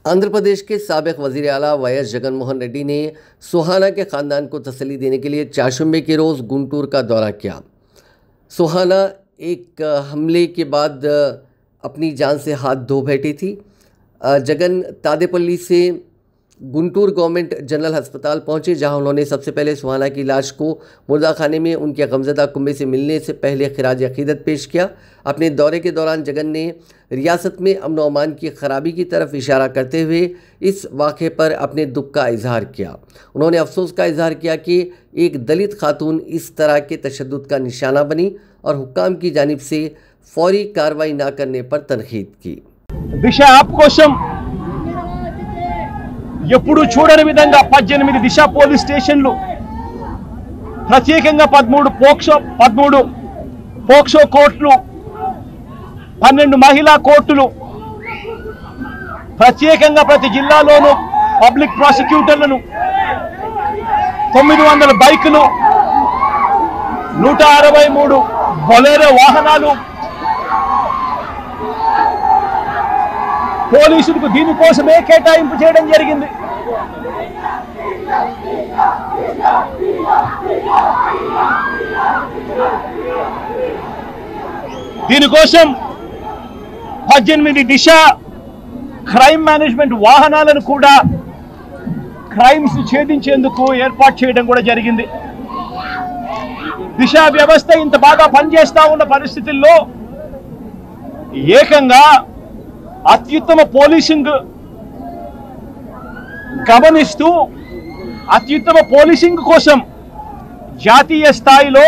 आंध्र प्रदेश के साबिक वज़ीर आला वायएस जगनमोहन रेड्डी ने सुहाना के ख़ानदान को तसल्ली देने के लिए चाशुम्बे के रोज़ गुंटूर का दौरा किया। सुहाना एक हमले के बाद अपनी जान से हाथ धो बैठी थी। जगन तादेपल्ली से गुंटूर गवर्नमेंट जनरल अस्पताल पहुंचे, जहां उन्होंने सबसे पहले सुहाना की लाश को मुर्दाखाने में उनके गमज़दा कुंबे से मिलने से पहले खिराज अक़ीदत पेश किया। अपने दौरे के दौरान जगन ने रियासत में अमन व अमान की खराबी की तरफ इशारा करते हुए इस वाक़े पर अपने दुख का इजहार किया। उन्होंने अफसोस का इजहार किया कि एक दलित खातून इस तरह के तशद्दुद का निशाना बनी और हुक्काम की जानिब से फौरी कार्रवाई न करने पर तनकीद की। దిశ యాప్ కోసం ఎప్పుడు చూడని విధంగా 18 దిశ పోలీస్ స్టేషన్లు, ప్రత్యేకంగా 13 పోక్సో కోర్టులు, 12 మహిళా కోర్టులు, ప్రత్యేకంగా ప్రతి జిల్లాలోనూ పబ్లిక్ ప్రాసిక్యూటర్లను, 900 బైకులు, 163 బొలెరో వాహనాలు పోలీసులకు దీనికోసమే కేటాయింపు చేయడం జరిగింది। దీనికోసం 18 దిశ క్రైమ్ మేనేజ్మెంట్ వాహనాలను కూడా క్రైమ్స్ ఛేదించేందుకు ఏర్పాటు చేయడం కూడా జరిగింది। దిశ వ్యవస్థ ఇంత బాగా పనిచేస్తా ఉన్న పరిస్థితుల్లో ఏకంగా అత్యుత్తమ పోలీసింగ్ గమనిస్తూ అత్యుత్తమ పోలీసింగ్ కోసం జాతీయ స్థాయిలో